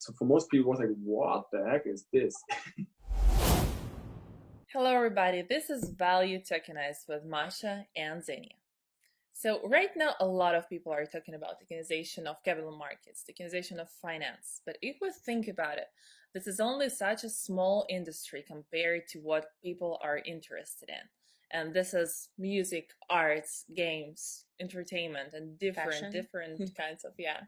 So for most people, it was like, what the heck is this? Hello, everybody. This is Value Tokenized with Masha and Xenia. So right now, a lot of people are talking about tokenization of capital markets, tokenization of finance. But if we think about it, this is only such a small industry compared to what people are interested in. And this is music, arts, games, entertainment, and different kinds of, yeah.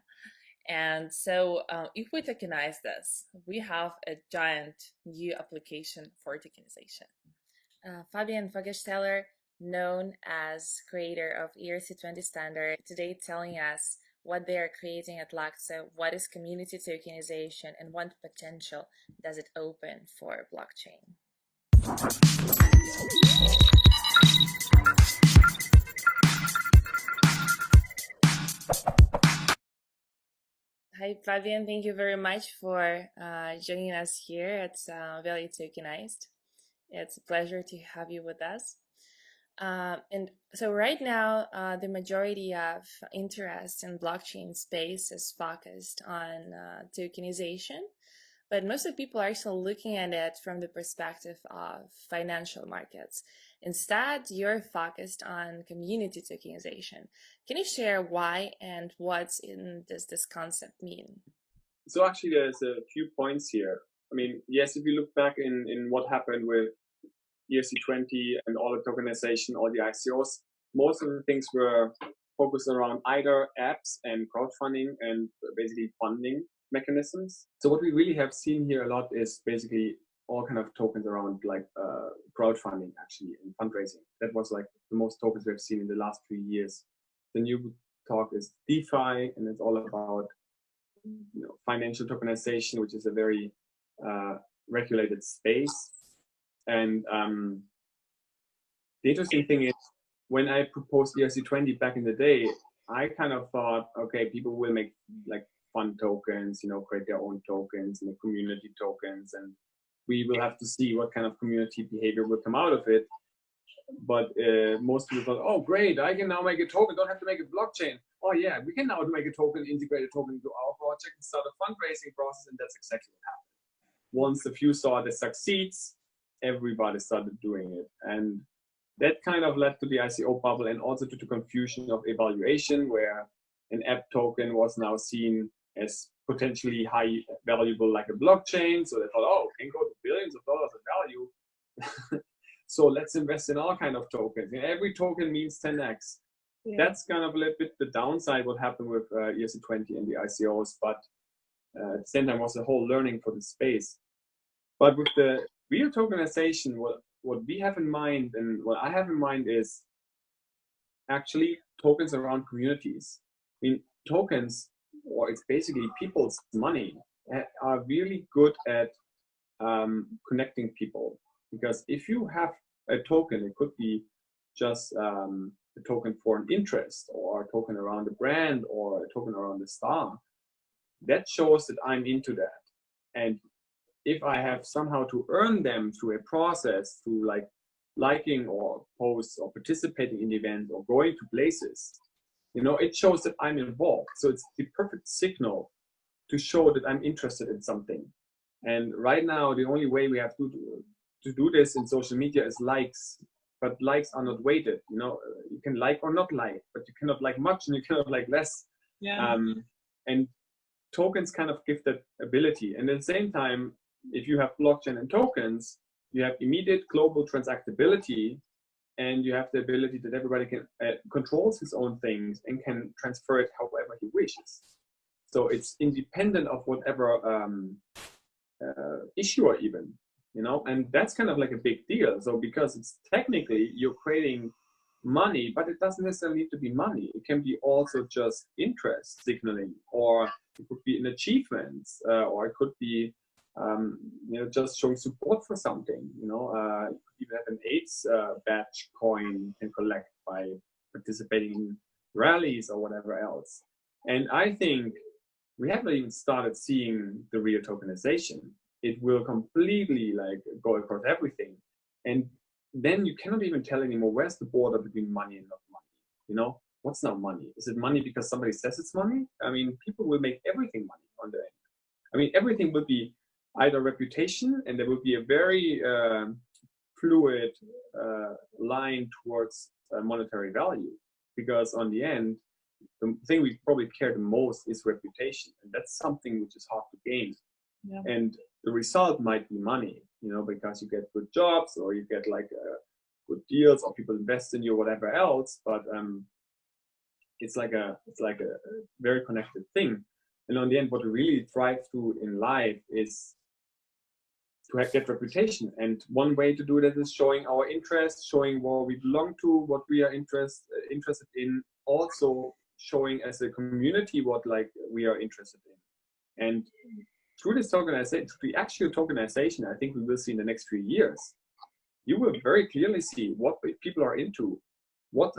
And so if we tokenize this, we have a giant new application for tokenization. Fabian Vogelsteller, known as creator of ERC20 standard, today telling us what they are creating at LUKSO, what is community tokenization, and what potential does it open for blockchain. Hi, Fabian. Thank you very much for joining us here at Value Tokenized. It's a pleasure to have you with us. And so right now, the majority of interest in blockchain space is focused on tokenization, but most of the people are still looking at it from the perspective of financial markets. Instead, you're focused on community tokenization. Can you share why and what does this concept mean? So actually, there's a few points here. I mean, yes, if you look back in what happened with ERC20 and all the tokenization, all the ICOs, most of the things were focused around either apps and crowdfunding and basically funding mechanisms. So what we really have seen here a lot is basically all kind of tokens around like crowdfunding actually and fundraising. That was like the most tokens we've seen in the last 3 years. The new talk is DeFi, and it's all about financial tokenization, which is a very regulated space. And the interesting thing is, when I proposed ERC20 back in the day, I kind of thought, okay, people will make like fun tokens, create their own tokens and community tokens, and we will have to see what kind of community behavior will come out of it. But most people thought, oh, great, I can now make a token, don't have to make a blockchain. Oh yeah, we can now make a token, integrate a token into our project and start a fundraising process, and that's exactly what happened. Once a few saw that succeeds, everybody started doing it. And that kind of led to the ICO bubble and also to the confusion of evaluation, where an app token was now seen as potentially high valuable like a blockchain. So they thought, oh, it can go to billions of dollars of value. So let's invest in all kind of tokens. And every token means 10x. Yeah. That's kind of a little bit the downside what happened with ERC20 and the ICOs, but at the same time was a whole learning for the space. But with the real tokenization, what we have in mind and what I have in mind is actually tokens around communities. I mean, tokens, or it's basically people's money, are really good at connecting people. Because if you have a token, it could be just a token for an interest, or a token around a brand, or a token around a star, that shows that I'm into that. And if I have somehow to earn them through a process, through like liking or posts or participating in events or going to places, it shows that I'm involved. So it's the perfect signal to show that I'm interested in something. And right now, the only way we have to do this in social media is likes, but likes are not weighted. You can like or not like, but you cannot like much and you cannot like less. Yeah. And tokens kind of give that ability. And at the same time, if you have blockchain and tokens, you have immediate global transactability, and you have the ability that everybody can controls his own things and can transfer it however he wishes. So it's independent of whatever issuer even, and that's kind of like a big deal. So because it's technically you're creating money, but it doesn't necessarily need to be money. It can be also just interest signaling, or it could be an achievement, or it could be just showing support for something. You could even have an AIDS badge coin you can collect by participating in rallies or whatever else. And I think we haven't even started seeing the real tokenization. It will completely like go across everything. And then you cannot even tell anymore where's the border between money and not money. What's now money? Is it money because somebody says it's money? I mean, people will make everything money on the end. I mean, everything will be either reputation, and there will be a very fluid line towards monetary value, because on the end, the thing we probably care the most is reputation, and that's something which is hard to gain. Yeah. And the result might be money, you know, because you get good jobs, or you get like good deals, or people invest in you, or whatever else. But it's like a very connected thing. And on the end, what we really thrive to in life is to get reputation. And one way to do that is showing our interest, showing what we belong to, what we are interested in, also showing as a community what like we are interested in. And through this tokenization, through the actual tokenization, I think we will see in the next 3 years, you will very clearly see what people are into,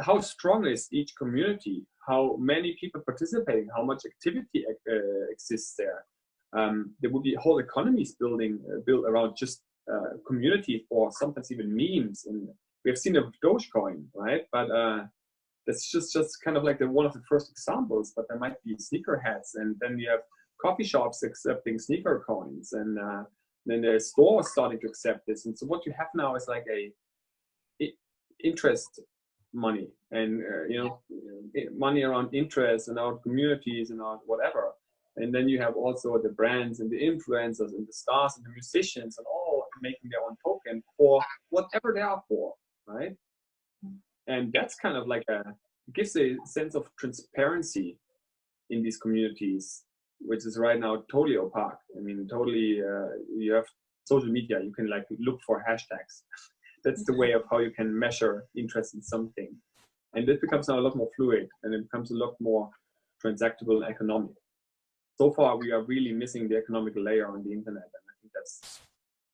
how strong is each community, how many people participating, how much activity exists there. There will be whole economies built around just community, or sometimes even memes. And we have seen it with Dogecoin, right? But that's just kind of like one of the first examples. But there might be sneakerheads, and then we have coffee shops accepting sneaker coins, and then there's stores starting to accept this. And so what you have now is like a interest money, and money around interest and our communities and our whatever. And then you have also the brands and the influencers and the stars and the musicians, and all making their own token for whatever they are for, right? And that's kind of like gives a sense of transparency in these communities, which is right now totally opaque. I mean, totally, you have social media, you can like look for hashtags. That's the way of how you can measure interest in something. And this becomes now a lot more fluid, and it becomes a lot more transactable and economic. So far, we are really missing the economic layer on the internet. And I think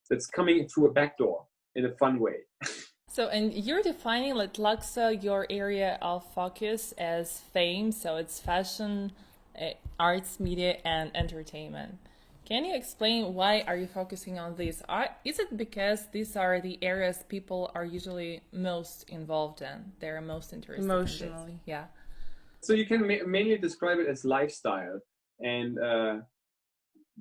that's coming through a back door in a fun way. So, and you're defining like LUKSO, your area of focus, as FAME. So it's fashion, arts, media, and entertainment. Can you explain why are you focusing on these? Is it because these are the areas people are usually most involved in? They're most interested emotionally. In, yeah. So you can mainly describe it as lifestyle, and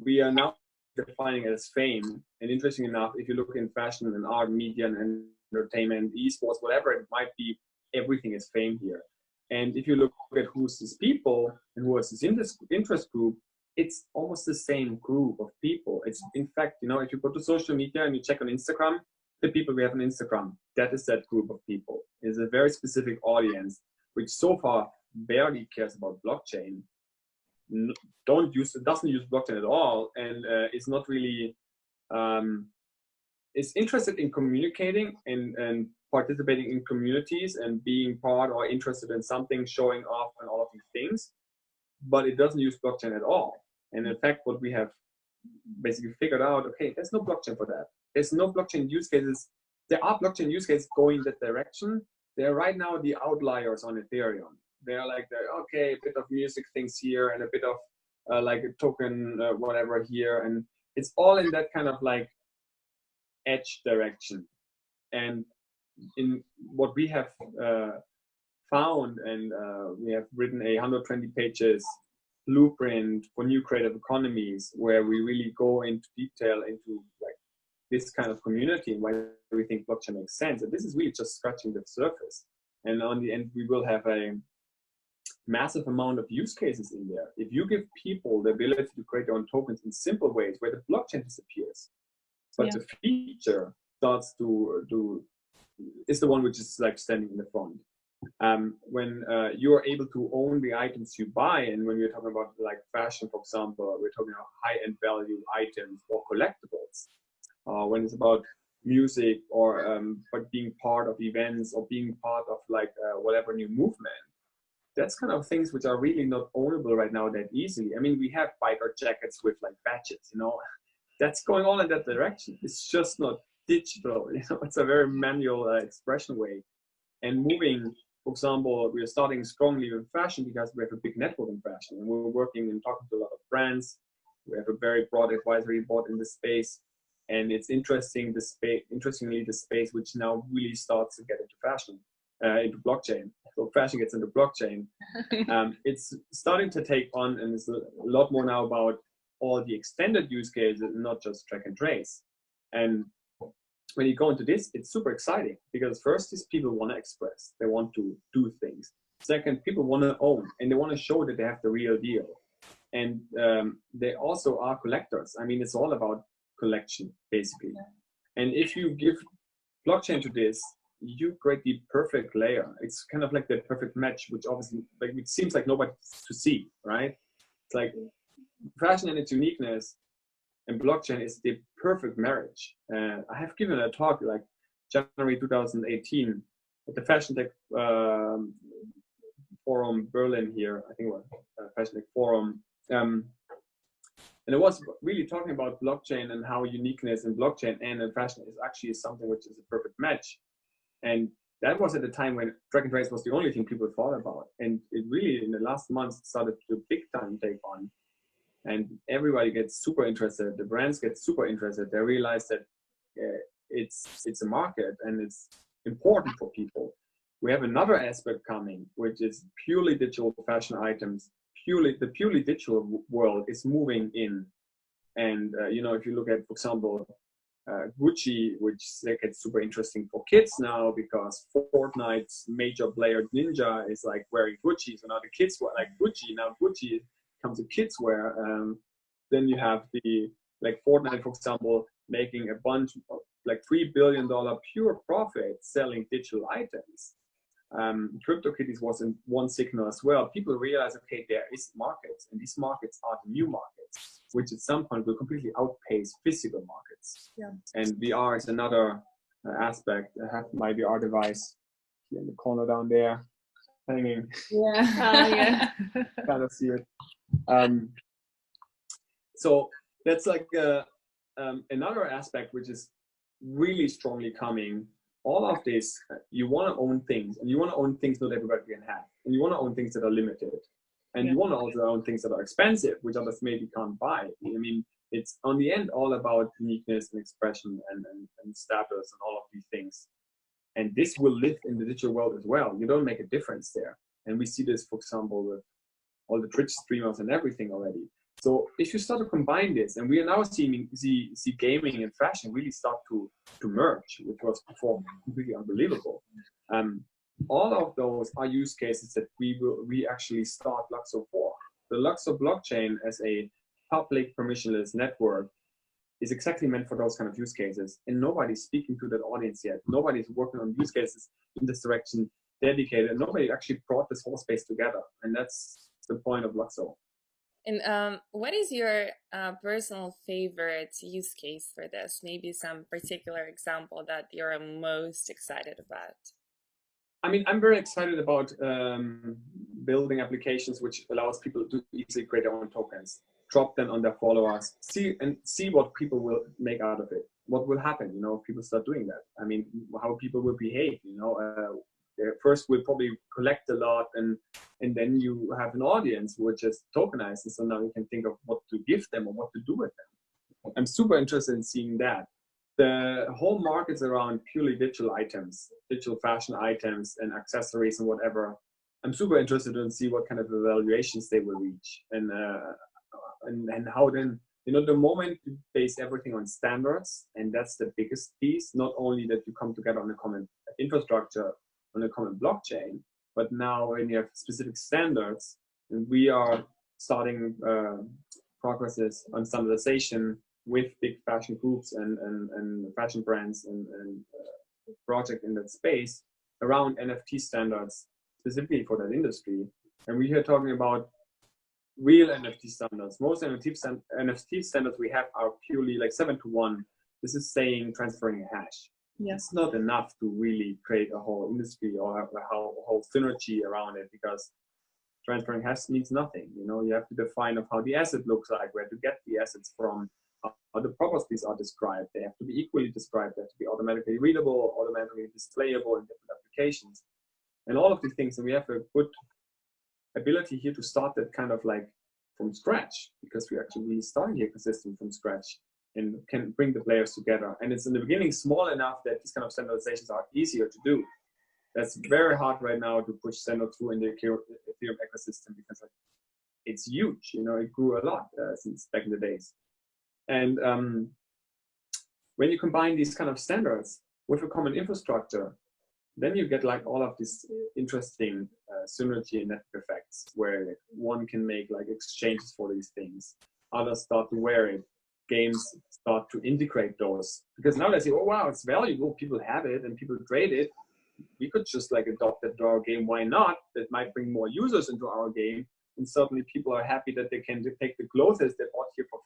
we are now defining it as fame. And interesting enough, if you look in fashion and art, media and entertainment, esports, whatever it might be, everything is fame here. And if you look at who's these people and who is this interest group, it's almost the same group of people. It's, in fact, you know, if you go to social media and you check on Instagram, the people we have on Instagram, that is that group of people. It's a very specific audience, which so far barely cares about blockchain, doesn't use blockchain at all, and is not really is interested in communicating and participating in communities and being part or interested in something, showing off and all of these things, but it doesn't use blockchain at all. And in fact, what we have basically figured out, okay, there's no blockchain for that. There's no blockchain use cases. There are blockchain use cases going that direction. They're right now the outliers on Ethereum. They're like, okay, a bit of music things here and a bit of like a token, whatever here. And it's all in that kind of like edge direction. And in what we have found, and we have written a 120 pages blueprint for new creative economies, where we really go into detail into like this kind of community and why we think blockchain makes sense. And this is really just scratching the surface. And on the end, we will have a massive amount of use cases in there. If you give people the ability to create their own tokens in simple ways where the blockchain disappears, but the feature starts to is the one which is like standing in the front. When you are able to own the items you buy, and when we're talking about like fashion, for example, we're talking about high-end value items or collectibles. When it's about music or but being part of events or being part of like whatever new movement, that's kind of things which are really not ownable right now that easily. I mean, we have biker jackets with like badges, you know, that's going all in that direction. It's just not digital, you know, it's a very manual expression way. And moving, for example, we are starting strongly with fashion because we have a big network in fashion, and we're working and talking to a lot of brands. We have a very broad advisory board in this space, and it's interestingly, the space which now really starts to get into fashion, into blockchain. So fashion gets into blockchain. It's starting to take on, and it's a lot more now about all the extended use cases, not just track and trace. And when you go into this, it's super exciting because first is people want to express, they want to do things. Second, people want to own and they want to show that they have the real deal. And they also are collectors. I mean, it's all about collection, basically. And if you give blockchain to this, you create the perfect layer. It's kind of like the perfect match, which obviously, like, it seems like nobody to see, right? It's like fashion and its uniqueness and blockchain is the perfect marriage. I have given a talk like January 2018 at the Fashion Tech Forum Berlin here, I think it was Fashion Tech Forum. And it was really talking about blockchain and how uniqueness in blockchain and in fashion is actually something which is a perfect match. And that was at the time when track and trace was the only thing people thought about. And it really, in the last months, started to big time take on. And everybody gets super interested. The brands get super interested. They realize that it's a market and it's important for people. We have another aspect coming, which is purely digital fashion items. The purely digital world is moving in. And, you know, if you look at, for example, Gucci, which gets super interesting for kids now because Fortnite's major player Ninja is like wearing Gucci. So now the kids wear like Gucci. Now Gucci comes to kids wear. Then you have the, like Fortnite, for example, making a bunch of like $3 billion pure profit selling digital items. CryptoKitties was in one signal as well. People realize, okay, there is markets, and these markets are the new markets, which at some point will completely outpace physical markets. Yeah. And VR is another aspect. I have my VR device here in the corner down there, hanging. Yeah. Kind of see it. So that's like another aspect which is really strongly coming. All of this, you want to own things, and you want to own things not everybody can have, and you want to own things that are limited, and you want to also own things that are expensive, which others maybe can't buy. I mean, it's on the end all about uniqueness and expression and status and all of these things. And this will live in the digital world as well. You don't make a difference there. And we see this, for example, with all the Twitch streamers and everything already. So if you start to combine this, and we are now see gaming and fashion really start to merge, which was before completely unbelievable. All of those are use cases that we actually start LUKSO for. The LUKSO blockchain as a public permissionless network is exactly meant for those kind of use cases. And nobody's speaking to that audience yet. Nobody's working on use cases in this direction dedicated. And nobody actually brought this whole space together. And that's the point of LUKSO. And what is your personal favorite use case for this? Maybe some particular example that you're most excited about? I mean, I'm very excited about building applications which allows people to easily create their own tokens, drop them on their followers, see what people will make out of it. What will happen, you know, if people start doing that? I mean, how people will behave, you know. First, we'll probably collect a lot, and then you have an audience which is tokenized. And so now you can think of what to give them or what to do with them. I'm super interested in seeing that. The whole markets around purely digital items, digital fashion items and accessories and whatever, I'm super interested in see what kind of evaluations they will reach and how then, you know, the moment you base everything on standards, and that's the biggest piece, not only that you come together on a common infrastructure, on a common blockchain, but now when you have specific standards, and we are starting progresses on standardization with big fashion groups and fashion brands and project in that space around NFT standards, specifically for that industry. And we are talking about real NFT standards. Most NFT standards we have are purely like 7-to-1. This is saying transferring a hash. Yeah. It's not enough to really create a whole industry or have a whole synergy around it, because transferring hash means nothing. You know, you have to define of how the asset looks like, where to get the assets from, how the properties are described. They have to be equally described. They have to be automatically readable, automatically displayable in different applications, and all of these things. And we have a good ability here to start that kind of like from scratch, because we actually starting the ecosystem from scratch and can bring the players together. And it's in the beginning small enough that these kind of standardizations are easier to do. That's very hard right now to push standard through in the Ethereum ecosystem, because like it's huge. You know, it grew a lot since back in the days. And when you combine these kind of standards with a common infrastructure, then you get like all of these interesting synergy and network effects where one can make like exchanges for these things. Others start to wear it. Games start to integrate those, because now they say, oh wow, it's valuable, people have it and people trade it. We could just like adopt that to our game. Why not? That might bring more users into our game. And certainly people are happy that they can take the clothes they bought here for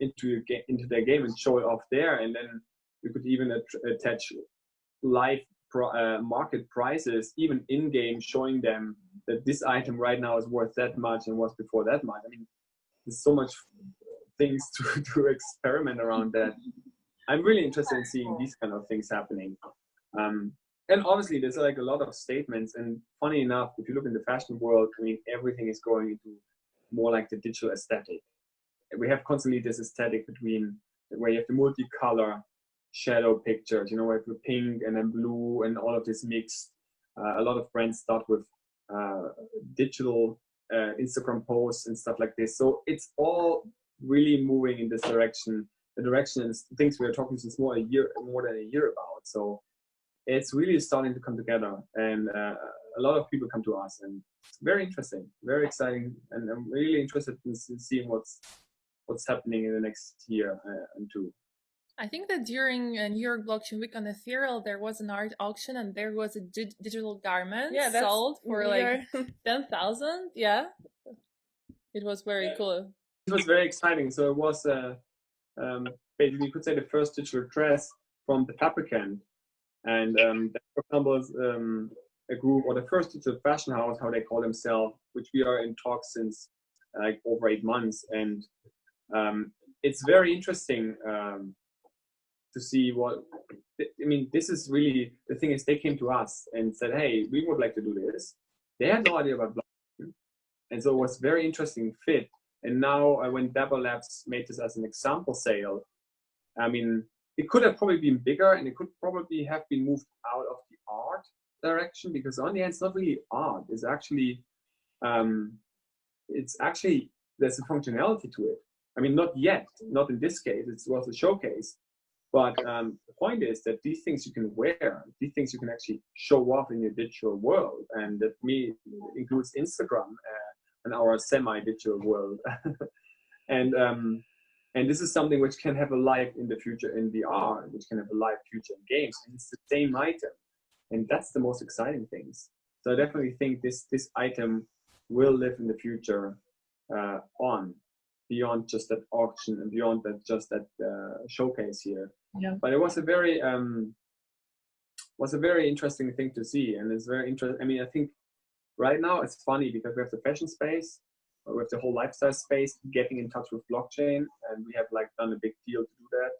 $50 into their game and show it off there. And then you could even attach live market prices, even in-game, showing them that this item right now is worth that much and was before that much. I mean, there's so much things to experiment around that. I'm really interested in seeing these kind of things happening. And obviously there's like a lot of statements, and funny enough, if you look in the fashion world, I mean, everything is going into more like the digital aesthetic. We have constantly this aesthetic between where you have the multicolor shadow pictures, you know, where the pink and then blue and all of this mixed. A lot of brands start with digital Instagram posts and stuff like this. So it's all really moving in this direction. The direction is things we are talking since more than a year about. So it's really starting to come together, and a lot of people come to us, and it's very interesting, very exciting, and I'm really interested in seeing what's happening in the next year and two. I think that during New York Blockchain Week on Ethereal, there was an art auction and there was a digital garment sold for like 10,000. Yeah, it was very cool. It was very exciting. So it was basically, you could say, the first digital dress from the fabricant. And for example, a group, or the first digital fashion house, how they call themselves, which we are in talks since like over 8 months. And it's very interesting to see what, I mean, this is really, the thing is, they came to us and said, hey, we would like to do this. They had no idea about blockchain. And so it was very interesting fit. And now when Dapper Labs made this as an example sale, I mean, it could have probably been bigger, and it could probably have been moved out of the art direction, because on the end, it's not really art. It's actually, there's a functionality to it. I mean, not yet, not in this case, it was a showcase. But the point is that these things you can wear, these things you can actually show off in your digital world. And that includes Instagram and our semi-digital world. And this is something which can have a life in the future in VR, which can have a live future in games. And it's the same item. And that's the most exciting things. So I definitely think this item will live in the future beyond just that auction and beyond that showcase here. Yeah. But it was a very interesting thing to see, and it's very interesting. I mean, I think right now it's funny because we have the fashion space, with the whole lifestyle space getting in touch with blockchain, and we have like done a big deal to do that,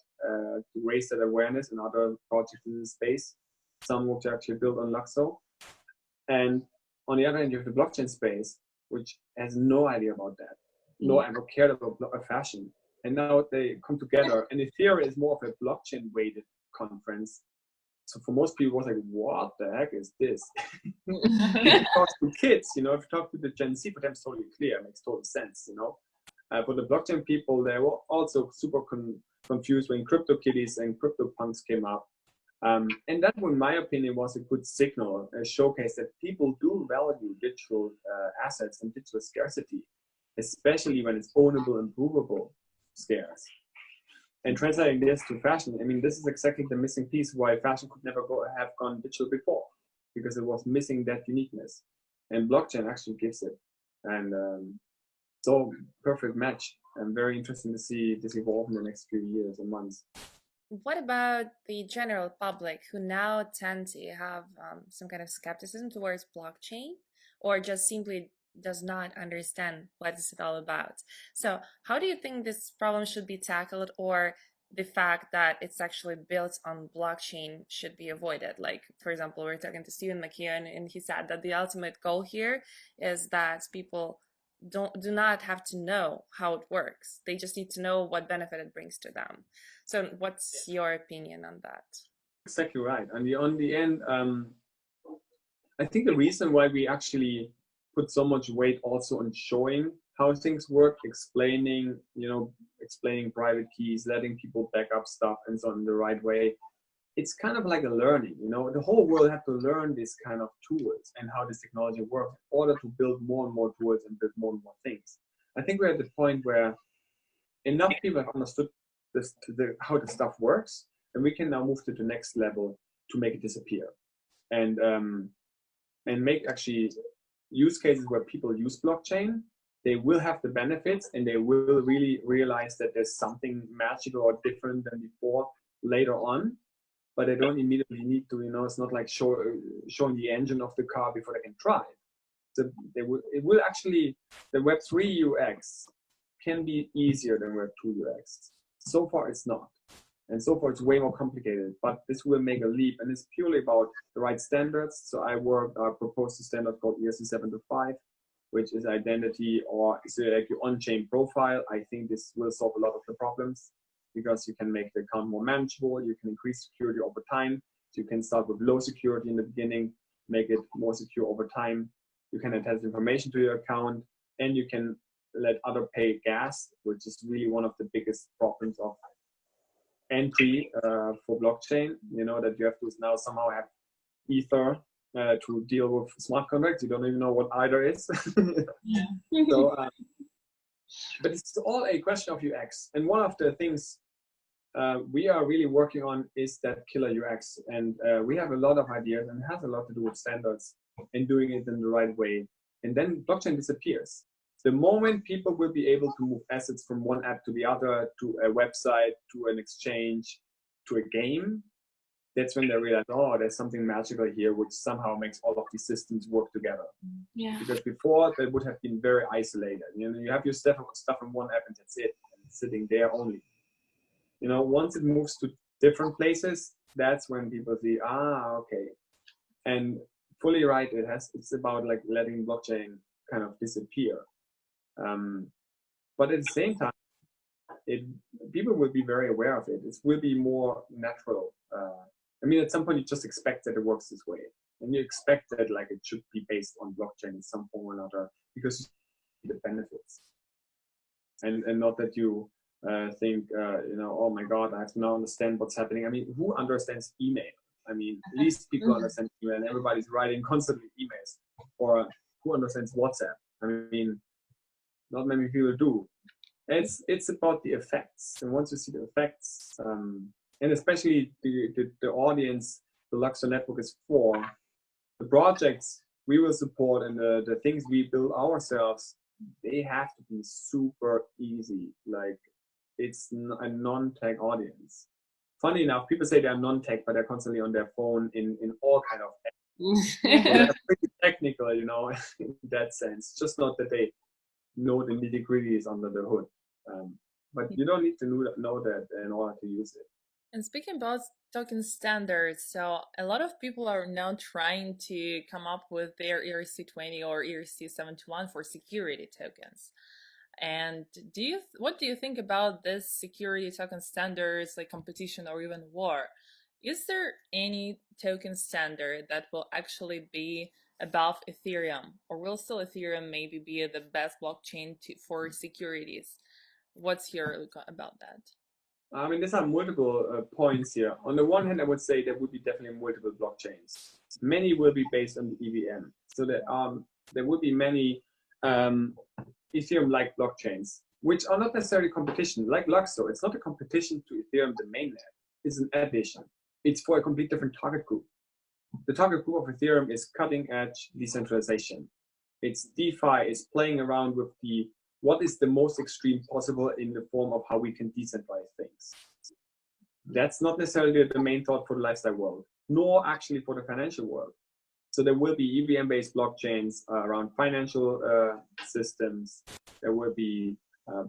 to raise that awareness in other projects in the space, some which are actually built on LUKSO. And on the other hand, you have the blockchain space, which has no idea about that, no ever cared about fashion. And now they come together, and Ethereum is more of a blockchain-weighted conference. So for most people, it was like, what the heck is this? If you talk to kids, you know, if you talk to the Gen Z, for them it's totally clear, it makes total sense, you know. For the blockchain people, they were also super confused when CryptoKitties and CryptoPunks came up. And that, in my opinion, was a good signal, a showcase that people do value digital assets and digital scarcity, especially when it's ownable and provable scarce. And translating this to fashion, I mean, this is exactly the missing piece why fashion could never have gone digital before, because it was missing that uniqueness. And blockchain actually gives it. And so, perfect match. I'm very interested to see this evolve in the next few years and months. What about the general public who now tend to have some kind of skepticism towards blockchain, or just simply does not understand what it's all about? So how do you think this problem should be tackled, or the fact that it's actually built on blockchain should be avoided? Like, for example, we're talking to Stephen McKeon, and he said that the ultimate goal here is that people do not have to know how it works. They just need to know what benefit it brings to them. So what's your opinion on that? Exactly right. On the end, I think the reason why we actually put so much weight also on showing how things work, explaining, explaining private keys, letting people back up stuff and so on in the right way. It's kind of like a learning, the whole world had to learn this kind of tools and how this technology works in order to build more and more tools and build more and more things. I think we're at the point where enough people have understood how the stuff works, and we can now move to the next level to make it disappear, and make actually use cases where people use blockchain. They will have the benefits, and they will really realize that there's something magical or different than before later on. But they don't immediately need to, it's not like showing the engine of the car before they can drive. So it will actually, the Web3 UX can be easier than Web2 UX. So far it's not. And so far it's way more complicated, but this will make a leap, and it's purely about the right standards. So I proposed a standard called ERC 725, which is identity, or is like your on-chain profile. I think this will solve a lot of the problems, because you can make the account more manageable, you can increase security over time. So you can start with low security in the beginning, make it more secure over time. You can attach information to your account, and you can let other pay gas, which is really one of the biggest problems of entry for blockchain. That you have to now somehow have Ether to deal with smart contracts. You don't even know what either is. So, but it's all a question of UX. And one of the things we are really working on is that killer UX. And we have a lot of ideas, and it has a lot to do with standards and doing it in the right way. And then blockchain disappears. The moment people will be able to move assets from one app to the other, to a website, to an exchange, to a game, that's when they realize, oh, there's something magical here, which somehow makes all of these systems work together. Yeah. Because before, they would have been very isolated. You have your stuff in one app, and that's it. And it's sitting there only. Once it moves to different places, that's when people see, okay. And fully right, it's about like letting blockchain kind of disappear. But at the same time, people will be very aware of it. It will be more natural. At some point, you just expect that it works this way, and you expect that like it should be based on blockchain in some form or another, because you see the benefits, and not that you think, oh my God, I have to now understand what's happening. Who understands email? At least people understand email, and everybody's writing constantly emails. Or who understands WhatsApp? Not many people do. It's about the effects, and once you see the effects, and especially the audience the LUKSO network is for, the projects we will support and the things we build ourselves, they have to be super easy. Like, it's a non-tech audience. Funny enough, people say they're non-tech, but they're constantly on their phone in all kind of apps. They're pretty technical, in that sense. Just not that they know the nitty-gritties under the hood. But you don't need to know that in order to use it. And speaking about token standards, so a lot of people are now trying to come up with their ERC20 or ERC71 for security tokens. And what do you think about this security token standards, like competition or even war? Is there any token standard that will actually be above Ethereum, or will still Ethereum maybe be the best blockchain for securities? What's your look about that? There's are multiple points here. On the one hand, I would say there would be definitely multiple blockchains. Many will be based on the EVM. So there will be many Ethereum-like blockchains, which are not necessarily competition. Like LUKSO, it's not a competition to Ethereum, the mainnet. It's an addition. It's for a complete different target group. The target group of Ethereum is cutting-edge decentralization. It's DeFi, is playing around with what is the most extreme possible in the form of how we can decentralize things. That's not necessarily the main thought for the lifestyle world, nor actually for the financial world. So there will be EVM-based blockchains around financial systems. There will be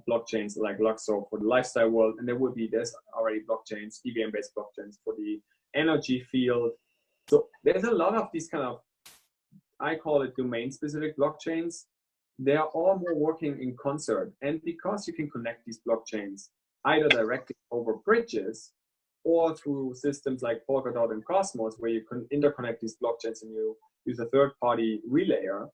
blockchains like LUKSO for the lifestyle world, and there's already blockchains, EVM-based blockchains for the energy field. So there's a lot of these kind of, I call it domain-specific blockchains. They are all more working in concert. And because you can connect these blockchains either directly over bridges or through systems like Polkadot and Cosmos, where you can interconnect these blockchains and you use a third-party relayer,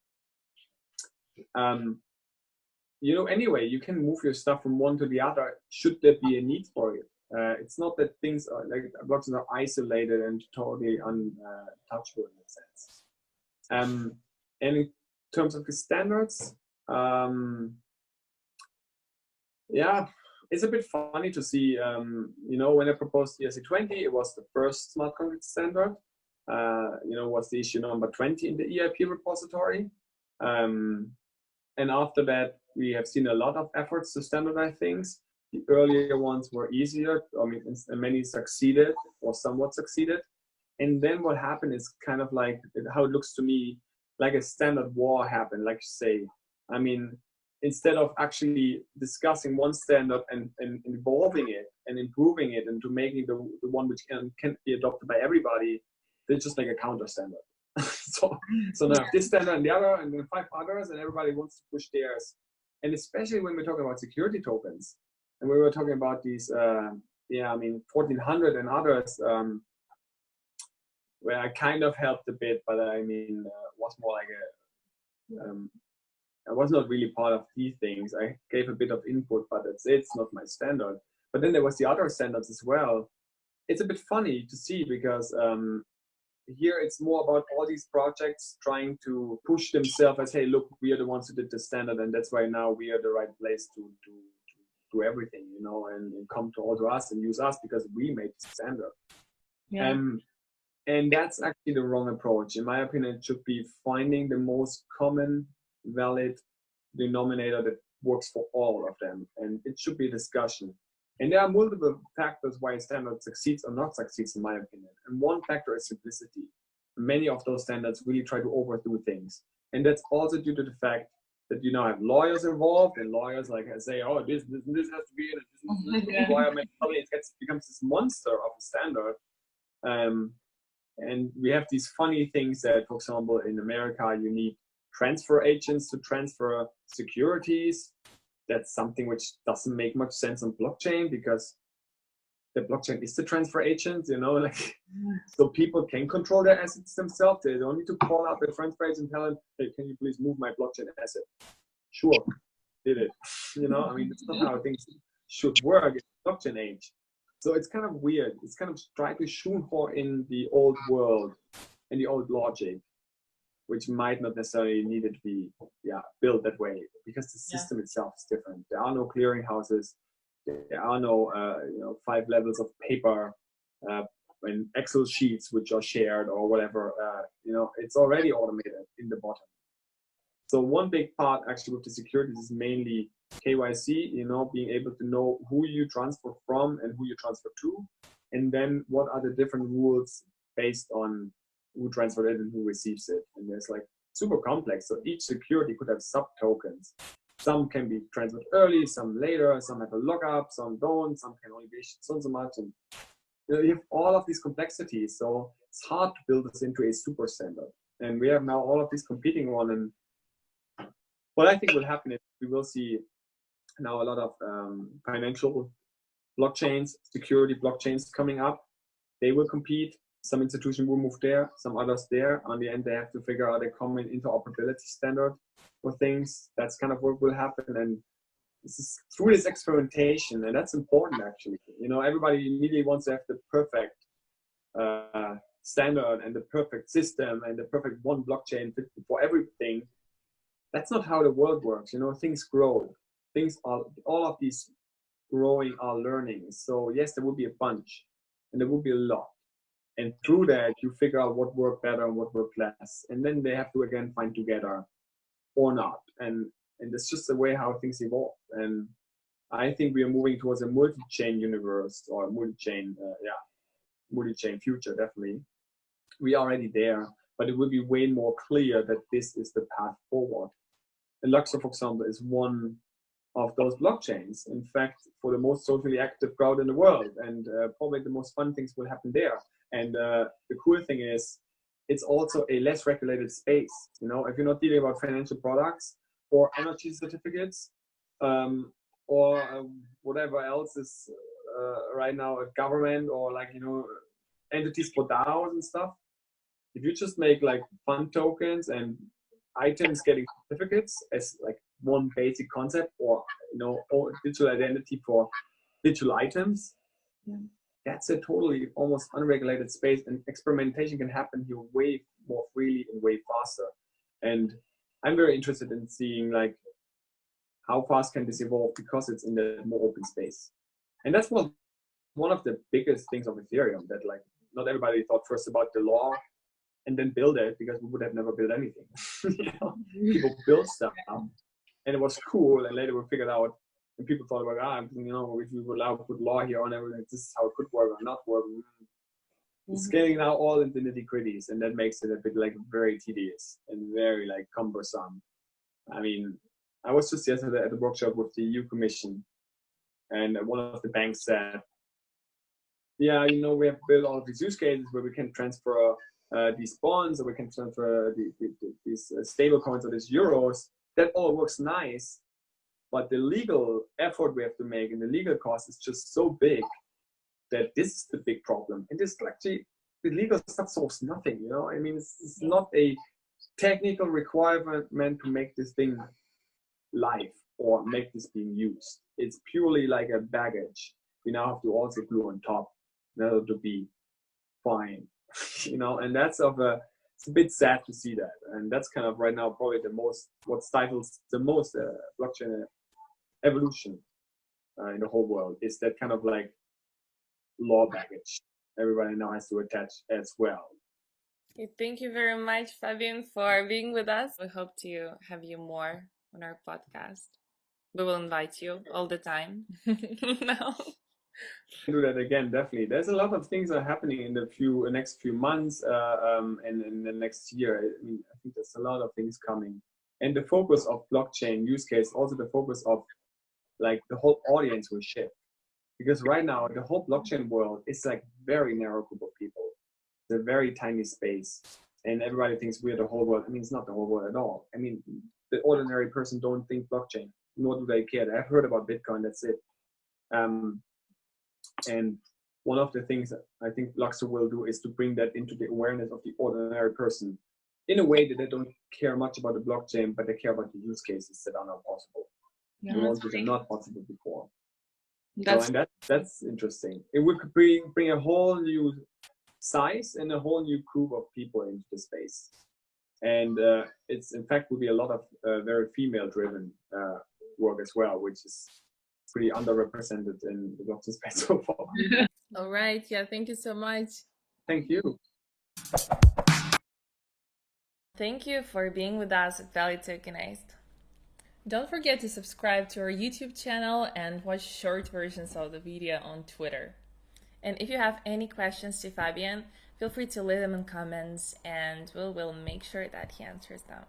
you know, anyway, you can move your stuff from one to the other. Should there be a need for it? It's not that things are like blockchains are isolated and totally untouchable in that sense. And in terms of the standards, yeah, it's a bit funny to see. You know, when I proposed ERC20, it was the first smart contract standard. You know, was the issue number 20 in the EIP repository. And after that, we have seen a lot of efforts to standardize things. The earlier ones were easier. I mean, many succeeded or somewhat succeeded. And then what happened is kind of like how it looks to me, like a standard war happened, like you say. I mean, instead of actually discussing one standard and evolving it and improving it and to making the one which can be adopted by everybody, they're just like a counter standard. so now this standard and the other and then 5 others, and everybody wants to push theirs. And especially when we're talking about security tokens, and we were talking about these, yeah, I mean, 1400 and others, where I kind of helped a bit, but I mean, was more like I was not really part of these things. I gave a bit of input, but that's it. It's not my standard. But then there was the other standards as well. It's a bit funny to see because here it's more about all these projects trying to push themselves as, hey, look, we are the ones who did the standard, and that's why now we are the right place to do everything, you know, and come to all to us and use us because we made the standard. Yeah. And that's actually the wrong approach. In my opinion, it should be finding the most common, valid denominator that works for all of them. And it should be a discussion. And there are multiple factors why a standard succeeds or not succeeds, in my opinion. And one factor is simplicity. Many of those standards really try to overdo things. And that's also due to the fact that you now have lawyers involved, and lawyers like say, oh, this has to be in a requirement. It becomes this monster of a standard. And we have these funny things that, for example, in America, you need transfer agents to transfer securities. That's something which doesn't make much sense on blockchain because the blockchain is the transfer agent, you know, like, so people can control their assets themselves. They don't need to call up a transfer agent and tell them, hey, can you please move my blockchain asset? Sure, did it. You know, I mean, that's not how things should work in the blockchain age. So it's kind of weird. It's kind of trying to shoehorn in the old world and the old logic, which might not necessarily need to be built that way because the system itself is different. There are no clearing houses. There are no 5 levels of paper and Excel sheets which are shared or whatever. You know, it's already automated in the bottom. So one big part actually with the securities is mainly KYC, you know, being able to know who you transfer from and who you transfer to, and then what are the different rules based on who transferred it and who receives it. And there's like super complex. So each security could have sub tokens. Some can be transferred early, some later, some have a lockup, some don't, some can only be issued so much. And you have all of these complexities. So it's hard to build this into a super standard. And we have now all of these competing one. And what I think will happen is we will see now a lot of financial blockchains, security blockchains coming up. They will compete. Some institutions will move there, some others there. On the end, they have to figure out a common interoperability standard for things. That's kind of what will happen. And this is through this experimentation, and that's important actually. You know, everybody immediately wants to have the perfect standard and the perfect system and the perfect one blockchain fit for everything. That's not how the world works. You know, things grow. Things are, all of these growing are learning. So yes, there will be a bunch, and there will be a lot. And through that, you figure out what worked better and what worked less. And then they have to again find together or not. And that's just the way how things evolve. And I think we are moving towards a multi-chain universe or multi-chain future, definitely. We are already there, but it will be way more clear that this is the path forward. And LUKSO, for example, is one of those blockchains. In fact, for the most socially active crowd in the world, and probably the most fun things will happen there. And the cool thing is, it's also a less regulated space. You know, if you're not dealing about financial products or energy certificates or whatever else is right now a government or like, you know, entities for DAOs and stuff. If you just make like fund tokens and items getting certificates as like one basic concept, or digital identity for digital items. Yeah. That's a totally almost unregulated space, and experimentation can happen here way more freely and way faster. And I'm very interested in seeing like how fast can this evolve, because it's in the more open space. And that's one of the biggest things of Ethereum, that like not everybody thought first about the law and then build it, because we would have never built anything. People built stuff and it was cool, and later we figured out, and people thought about, if we would allow put law here on everything, this is how it could work or not work. It's getting now all into nitty-gritties, and that makes it a bit like very tedious and very like cumbersome. I mean, I was just yesterday at a workshop with the EU Commission, and one of the banks said, yeah, we have built all of these use cases where we can transfer these bonds, or we can transfer these stable coins or these euros. That all works nice, but the legal effort we have to make and the legal cost is just so big that this is the big problem. And this actually, the legal stuff solves nothing, I mean, it's not a technical requirement to make this thing live or make this being used. It's purely like a baggage we now have to also glue on top in order to be fine, and that's it's a bit sad to see that. And that's kind of right now probably what stifles the most blockchain evolution in the whole world, is that kind of like law baggage everybody now has to attach as well. Okay, thank you very much, Fabian, for being with us. We hope to have you more on our podcast. We will invite you all the time. No. Do that again, definitely. There's a lot of things that are happening in the next few months and in the next year. I mean, I think there's a lot of things coming, and the focus of blockchain use case, also the focus of like the whole audience will shift, because right now the whole blockchain world is like very narrow group of people. It's a very tiny space, and everybody thinks we're the whole world. I mean, it's not the whole world at all. I mean, the ordinary person don't think blockchain, nor do they care. I've heard about Bitcoin, that's it. And one of the things that I think LUKSO will do is to bring that into the awareness of the ordinary person in a way that they don't care much about the blockchain, but they care about the use cases that are not possible. Yeah, the ones that are not possible before. That's That's interesting. It would bring a whole new size and a whole new group of people into the space. And it's in fact will be a lot of very female-driven work as well, which is pretty underrepresented in the blockchain space so far. all right. Yeah, thank you so much. Thank you. Thank you for being with us at Value Tokenized. Don't forget to subscribe to our YouTube channel and watch short versions of the video on Twitter. And if you have any questions to Fabian, feel free to leave them in comments and we'll make sure that he answers them.